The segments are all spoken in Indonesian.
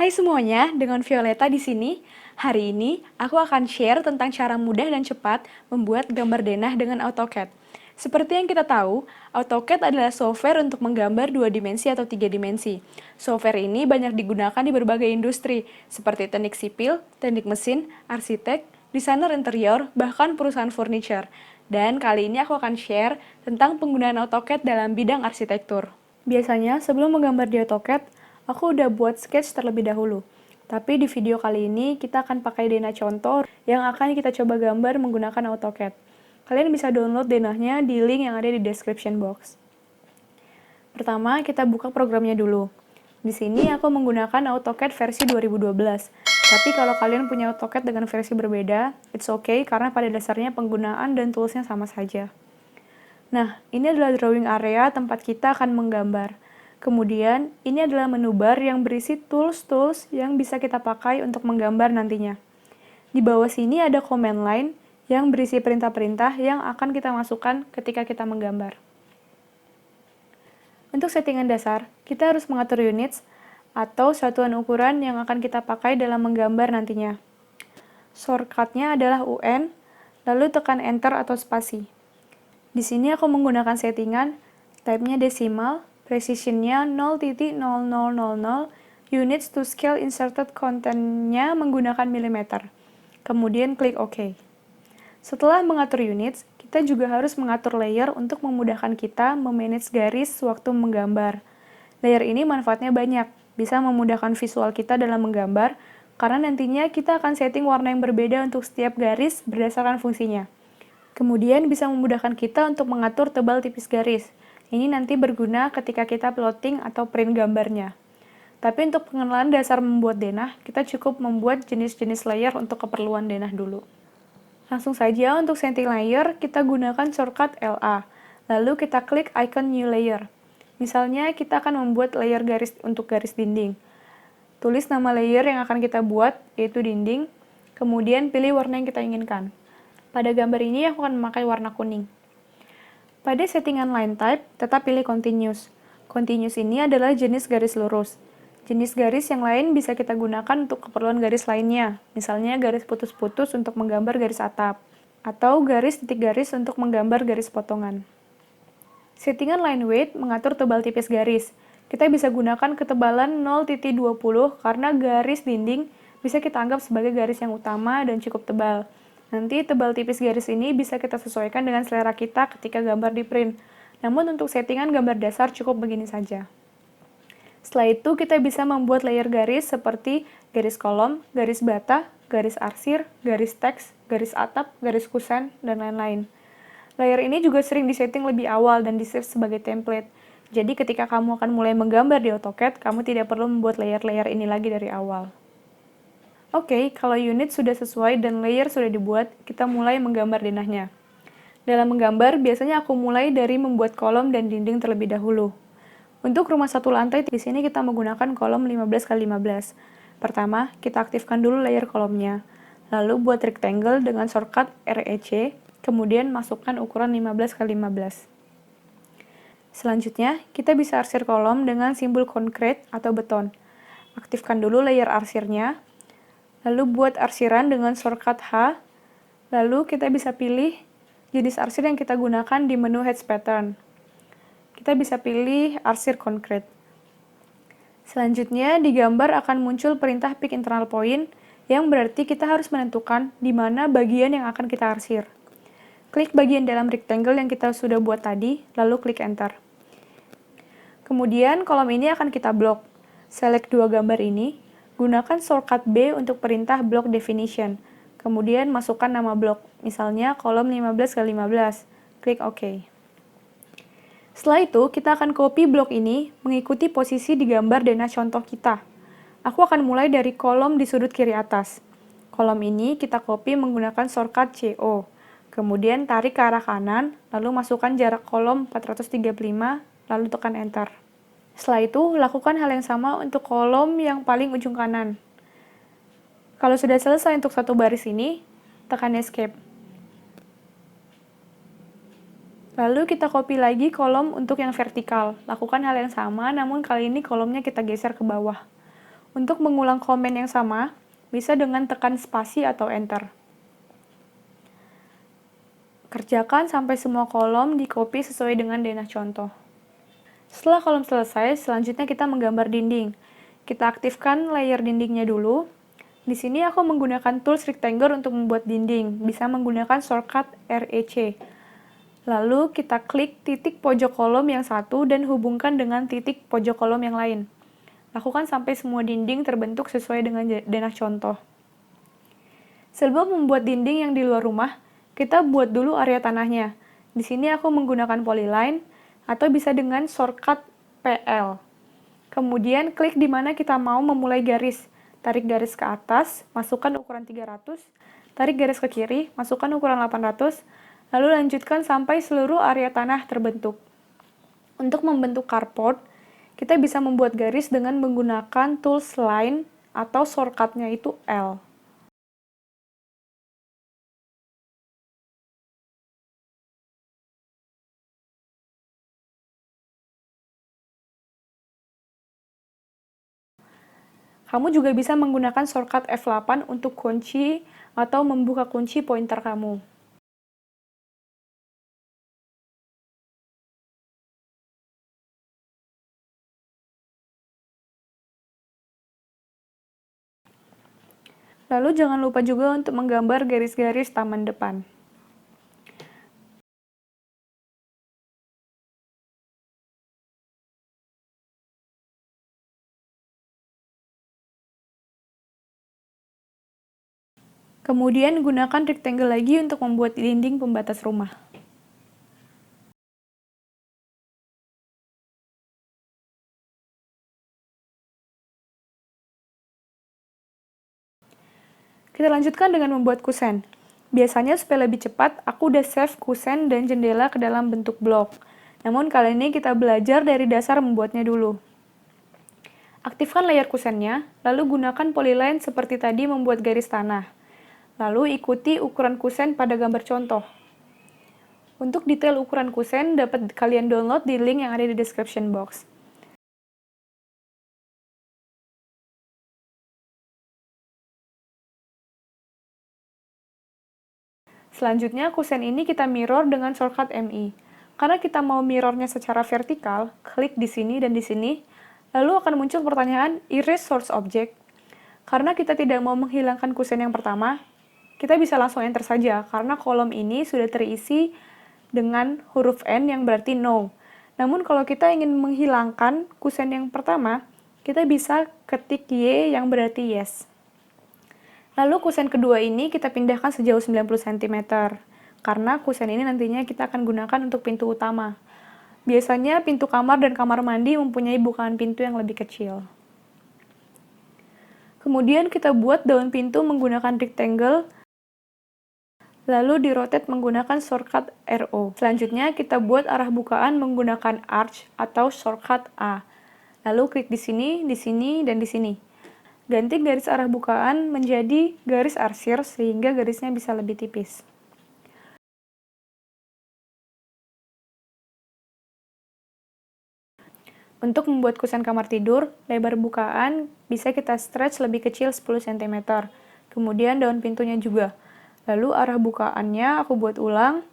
Hai semuanya, dengan Violeta di sini. Hari ini aku akan share tentang cara mudah dan cepat membuat gambar denah dengan AutoCAD. Seperti yang kita tahu, AutoCAD adalah software untuk menggambar 2 dimensi atau 3 dimensi. Software ini banyak digunakan di berbagai industri, seperti teknik sipil, teknik mesin, arsitek, desainer interior, bahkan perusahaan furniture. Dan kali ini aku akan share tentang penggunaan AutoCAD dalam bidang arsitektur. Biasanya, sebelum menggambar di AutoCAD, aku udah buat sketch terlebih dahulu. Tapi di video kali ini, kita akan pakai denah contoh yang akan kita coba gambar menggunakan AutoCAD. Kalian bisa download denahnya di link yang ada di description box. Pertama, kita buka programnya dulu. Di sini aku menggunakan AutoCAD versi 2012. Tapi kalau kalian punya AutoCAD dengan versi berbeda, it's okay karena pada dasarnya penggunaan dan toolsnya sama saja. Nah, ini adalah drawing area tempat kita akan menggambar. Kemudian, ini adalah menu bar yang berisi tools-tools yang bisa kita pakai untuk menggambar nantinya. Di bawah sini ada command line yang berisi perintah-perintah yang akan kita masukkan ketika kita menggambar. Untuk settingan dasar, kita harus mengatur units atau satuan ukuran yang akan kita pakai dalam menggambar nantinya. Shortcut-nya adalah UN, lalu tekan Enter atau spasi. Di sini aku menggunakan settingan, type-nya desimal, precision-nya 0,0000, units to scale inserted content-nya menggunakan milimeter. Kemudian klik OK. Setelah mengatur units, kita juga harus mengatur layer untuk memudahkan kita memanage garis waktu menggambar. Layer ini manfaatnya banyak, bisa memudahkan visual kita dalam menggambar, karena nantinya kita akan setting warna yang berbeda untuk setiap garis berdasarkan fungsinya. Kemudian bisa memudahkan kita untuk mengatur tebal tipis garis. Ini nanti berguna ketika kita plotting atau print gambarnya. Tapi untuk pengenalan dasar membuat denah, kita cukup membuat jenis-jenis layer untuk keperluan denah dulu. Langsung saja untuk setting layer, kita gunakan shortcut LA. Lalu kita klik icon new layer. Misalnya kita akan membuat layer garis untuk garis dinding. Tulis nama layer yang akan kita buat, yaitu dinding, kemudian pilih warna yang kita inginkan. Pada gambar ini aku akan memakai warna kuning. Pada settingan line type, tetap pilih continuous. Continuous ini adalah jenis garis lurus. Jenis garis yang lain bisa kita gunakan untuk keperluan garis lainnya, misalnya garis putus-putus untuk menggambar garis atap, atau garis titik garis untuk menggambar garis potongan. Settingan line weight mengatur tebal tipis garis. Kita bisa gunakan ketebalan 0,20 karena garis dinding bisa kita anggap sebagai garis yang utama dan cukup tebal. Nanti tebal tipis garis ini bisa kita sesuaikan dengan selera kita ketika gambar di print. Namun untuk settingan gambar dasar cukup begini saja. Setelah itu kita bisa membuat layer garis seperti garis kolom, garis bata, garis arsir, garis teks, garis atap, garis kusen, dan lain-lain. Layer ini juga sering disetting lebih awal dan di-save sebagai template. Jadi ketika kamu akan mulai menggambar di AutoCAD, kamu tidak perlu membuat layer-layer ini lagi dari awal. Oke, kalau unit sudah sesuai dan layer sudah dibuat, kita mulai menggambar denahnya. Dalam menggambar, biasanya aku mulai dari membuat kolom dan dinding terlebih dahulu. Untuk rumah satu lantai, di sini kita menggunakan kolom 15x15. Pertama, kita aktifkan dulu layer kolomnya. Lalu buat rectangle dengan shortcut REC, kemudian masukkan ukuran 15x15. Selanjutnya, kita bisa arsir kolom dengan simbol concrete atau beton. Aktifkan dulu layer arsirnya, lalu buat arsiran dengan shortcut H, lalu kita bisa pilih jenis arsir yang kita gunakan di menu Hedge Pattern. Kita bisa pilih arsir concrete. Selanjutnya, di gambar akan muncul perintah pick internal point, yang berarti kita harus menentukan di mana bagian yang akan kita arsir. Klik bagian dalam rectangle yang kita sudah buat tadi, lalu klik Enter. Kemudian, kolom ini akan kita blok. Select dua gambar ini, gunakan shortcut B untuk perintah block definition. Kemudian masukkan nama blok, misalnya kolom 15x15. Klik OK. Setelah itu, kita akan copy blok ini mengikuti posisi di gambar denah contoh kita. Aku akan mulai dari kolom di sudut kiri atas. Kolom ini kita copy menggunakan shortcut CO. Kemudian tarik ke arah kanan, lalu masukkan jarak kolom 435, lalu tekan Enter. Setelah itu, lakukan hal yang sama untuk kolom yang paling ujung kanan. Kalau sudah selesai untuk satu baris ini, tekan Escape. Lalu kita copy lagi kolom untuk yang vertikal. Lakukan hal yang sama, namun kali ini kolomnya kita geser ke bawah. Untuk mengulang komen yang sama, bisa dengan tekan spasi atau enter. Kerjakan sampai semua kolom di-copy sesuai dengan denah contoh. Setelah kolom selesai, selanjutnya kita menggambar dinding. Kita aktifkan layer dindingnya dulu. Di sini aku menggunakan tools rectangle untuk membuat dinding, bisa menggunakan shortcut REC. Lalu kita klik titik pojok kolom yang satu dan hubungkan dengan titik pojok kolom yang lain. Lakukan sampai semua dinding terbentuk sesuai dengan denah contoh. Sebelum membuat dinding yang di luar rumah, kita buat dulu area tanahnya. Di sini aku menggunakan polyline atau bisa dengan shortcut PL. Kemudian klik di mana kita mau memulai garis. Tarik garis ke atas, masukkan ukuran 300. Tarik garis ke kiri, masukkan ukuran 800. Lalu lanjutkan sampai seluruh area tanah terbentuk. Untuk membentuk carport, kita bisa membuat garis dengan menggunakan tools line atau shortcutnya itu L. Kamu juga bisa menggunakan shortcut F8 untuk kunci atau membuka kunci pointer kamu. Lalu jangan lupa juga untuk menggambar garis-garis taman depan. Kemudian gunakan rectangle lagi untuk membuat dinding pembatas rumah. Kita lanjutkan dengan membuat kusen. Biasanya supaya lebih cepat, aku udah save kusen dan jendela ke dalam bentuk blok. Namun kali ini kita belajar dari dasar membuatnya dulu. Aktifkan layar kusennya, lalu gunakan polyline seperti tadi membuat garis tanah. Lalu ikuti ukuran kusen pada gambar contoh. Untuk detail ukuran kusen dapat kalian download di link yang ada di description box. Selanjutnya, kusen ini kita mirror dengan shortcut MI. Karena kita mau mirrornya secara vertikal, klik di sini dan di sini, lalu akan muncul pertanyaan erase source object. Karena kita tidak mau menghilangkan kusen yang pertama, kita bisa langsung enter saja, karena kolom ini sudah terisi dengan huruf N yang berarti no. Namun kalau kita ingin menghilangkan kusen yang pertama, kita bisa ketik Y yang berarti yes. Lalu kusen kedua ini kita pindahkan sejauh 90 cm, karena kusen ini nantinya kita akan gunakan untuk pintu utama. Biasanya pintu kamar dan kamar mandi mempunyai bukaan pintu yang lebih kecil. Kemudian kita buat daun pintu menggunakan rectangle, lalu di-rotate menggunakan shortcut RO. Selanjutnya kita buat arah bukaan menggunakan arch atau shortcut A. Lalu klik di sini, dan di sini. Ganti garis arah bukaan menjadi garis arsir sehingga garisnya bisa lebih tipis. Untuk membuat kusen kamar tidur, lebar bukaan bisa kita stretch lebih kecil 10 cm. Kemudian daun pintunya juga. Lalu arah bukaannya aku buat ulang.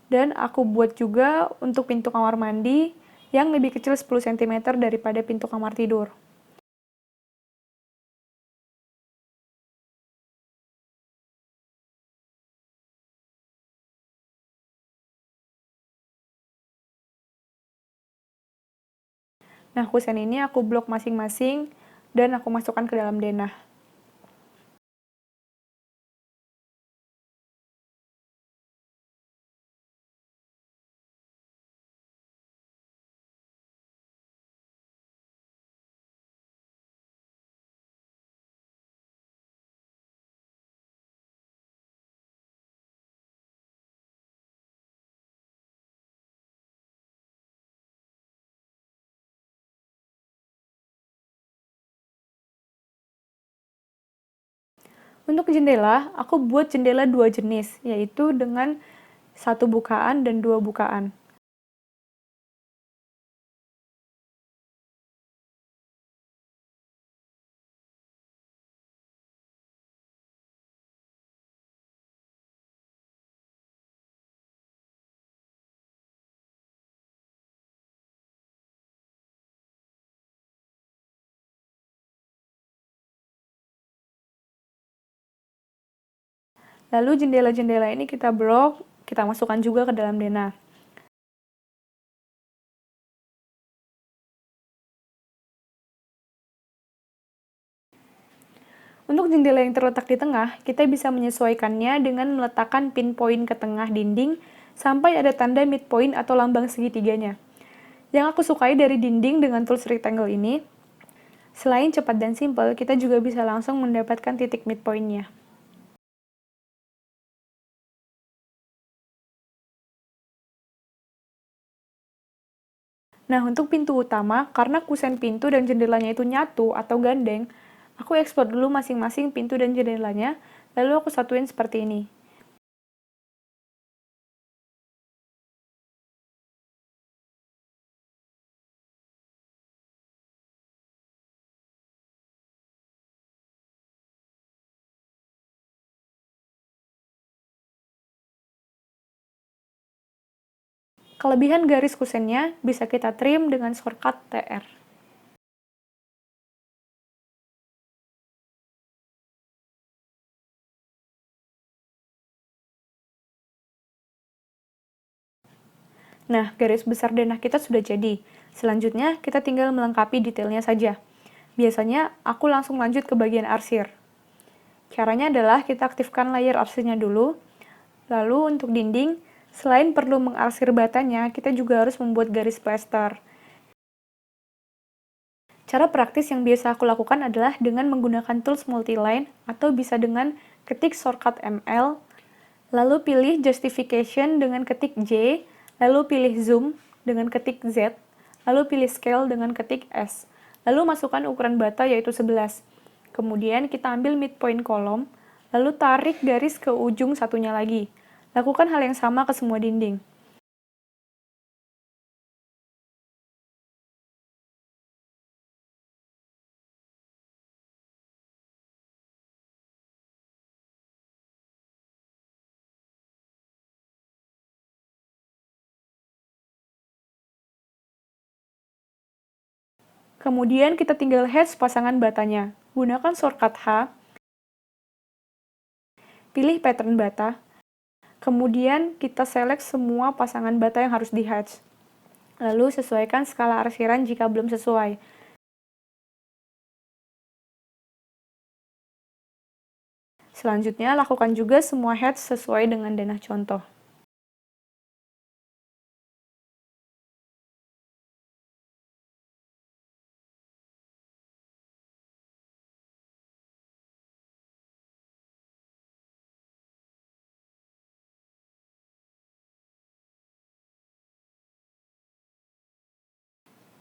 Dan aku buat juga untuk pintu kamar mandi yang lebih kecil 10 cm daripada pintu kamar tidur. Nah, kusen ini aku blok masing-masing dan aku masukkan ke dalam denah. Untuk jendela, aku buat jendela dua jenis, yaitu dengan satu bukaan dan dua bukaan. Lalu jendela-jendela ini kita blok, kita masukkan juga ke dalam denah. Untuk jendela yang terletak di tengah, kita bisa menyesuaikannya dengan meletakkan pinpoint ke tengah dinding sampai ada tanda midpoint atau lambang segitiganya. Yang aku sukai dari dinding dengan tools rectangle ini, selain cepat dan simple, kita juga bisa langsung mendapatkan titik midpoint-nya. Nah, untuk pintu utama, karena kusen pintu dan jendelanya itu nyatu atau gandeng, aku ekspor dulu masing-masing pintu dan jendelanya, lalu aku satuin seperti ini. Kelebihan garis kusennya bisa kita trim dengan shortcut TR. Nah, garis besar denah kita sudah jadi. Selanjutnya, kita tinggal melengkapi detailnya saja. Biasanya, aku langsung lanjut ke bagian arsir. Caranya adalah kita aktifkan layer arsirnya dulu. Lalu untuk dinding, selain perlu mengarsir batanya, kita juga harus membuat garis plester. Cara praktis yang biasa aku lakukan adalah dengan menggunakan tools multiline atau bisa dengan ketik shortcut ML, lalu pilih justification dengan ketik J, lalu pilih zoom dengan ketik Z, lalu pilih scale dengan ketik S. Lalu masukkan ukuran bata yaitu 11. Kemudian kita ambil midpoint kolom, lalu tarik garis ke ujung satunya lagi. Lakukan hal yang sama ke semua dinding. Kemudian kita tinggal hatch pasangan batanya. Gunakan shortcut H, pilih pattern bata, kemudian kita select semua pasangan bata yang harus di-hatch. Lalu sesuaikan skala arsiran jika belum sesuai. Selanjutnya, lakukan juga semua hatch sesuai dengan denah contoh.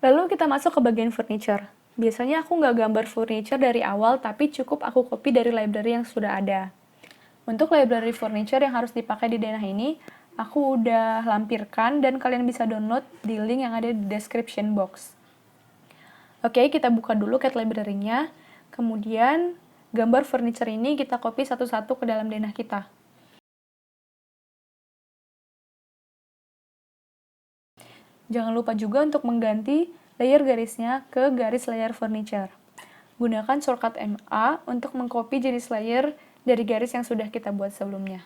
Lalu kita masuk ke bagian furniture. Biasanya aku nggak gambar furniture dari awal, tapi cukup aku copy dari library yang sudah ada. Untuk library furniture yang harus dipakai di denah ini, aku udah lampirkan dan kalian bisa download di link yang ada di description box. Oke, kita buka dulu cat library-nya. Kemudian, gambar furniture ini kita copy satu-satu ke dalam denah kita. Jangan lupa juga untuk mengganti layer garisnya ke garis layer furniture. Gunakan shortcut MA untuk mengcopy jenis layer dari garis yang sudah kita buat sebelumnya.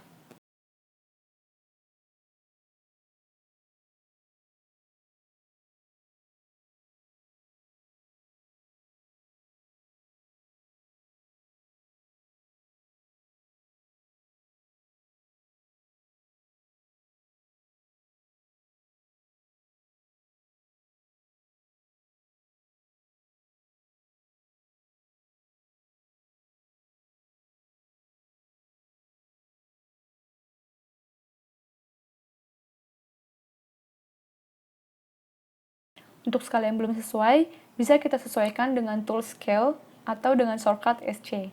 Untuk skala yang belum sesuai, bisa kita sesuaikan dengan tool scale atau dengan shortcut SC.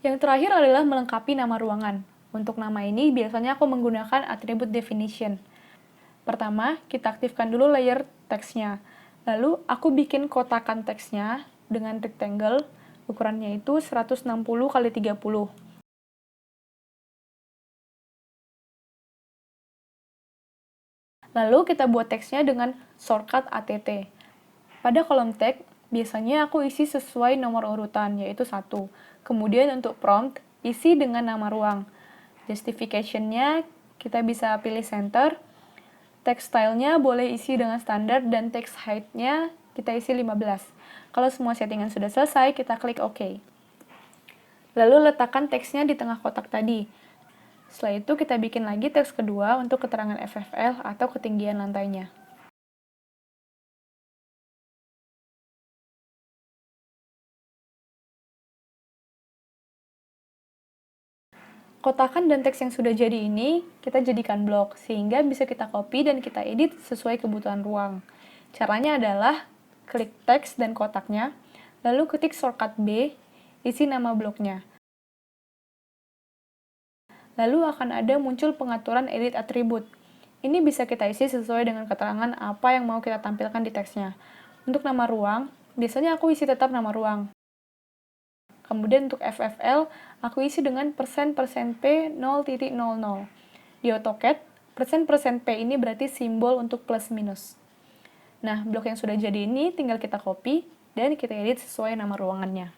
Yang terakhir adalah melengkapi nama ruangan. Untuk nama ini, biasanya aku menggunakan atribut definition. Pertama, kita aktifkan dulu layer teksnya. Lalu, aku bikin kotakan teksnya dengan rectangle. Ukurannya itu 160 kali 30. Lalu kita buat teksnya dengan shortcut ATT. Pada kolom teks, biasanya aku isi sesuai nomor urutan, yaitu 1. Kemudian untuk prompt, isi dengan nama ruang. Justification-nya kita bisa pilih center. Text style-nya boleh isi dengan standar dan text height-nya kita isi 15. Kalau semua settingan sudah selesai, kita klik OK. Lalu letakkan teksnya di tengah kotak tadi. Setelah itu kita bikin lagi teks kedua untuk keterangan FFL atau ketinggian lantainya. Kotakan dan teks yang sudah jadi ini, kita jadikan blok, sehingga bisa kita copy dan kita edit sesuai kebutuhan ruang. Caranya adalah, klik teks dan kotaknya, lalu ketik shortcut B, isi nama bloknya. Lalu akan ada muncul pengaturan edit atribut. Ini bisa kita isi sesuai dengan keterangan apa yang mau kita tampilkan di teksnya. Untuk nama ruang, biasanya aku isi tetap nama ruang. Kemudian untuk FFL, aku isi dengan %%P 0.00. Di AutoCAD, %%P ini berarti simbol untuk plus minus. Nah, blok yang sudah jadi ini tinggal kita copy dan kita edit sesuai nama ruangannya.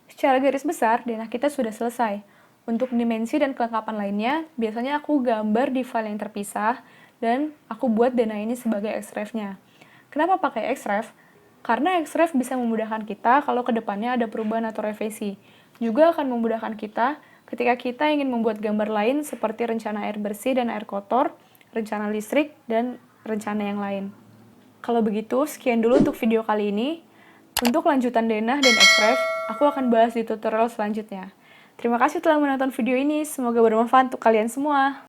Secara garis besar, denah kita sudah selesai. Untuk dimensi dan kelengkapan lainnya, biasanya aku gambar di file yang terpisah, dan aku buat denah ini sebagai XREF-nya. Kenapa pakai XREF? Karena XREF bisa memudahkan kita kalau kedepannya ada perubahan atau revisi. Juga akan memudahkan kita ketika kita ingin membuat gambar lain seperti rencana air bersih dan air kotor, rencana listrik, dan rencana yang lain. Kalau begitu, sekian dulu untuk video kali ini. Untuk lanjutan denah dan XREF, aku akan bahas di tutorial selanjutnya. Terima kasih telah menonton video ini, semoga bermanfaat untuk kalian semua.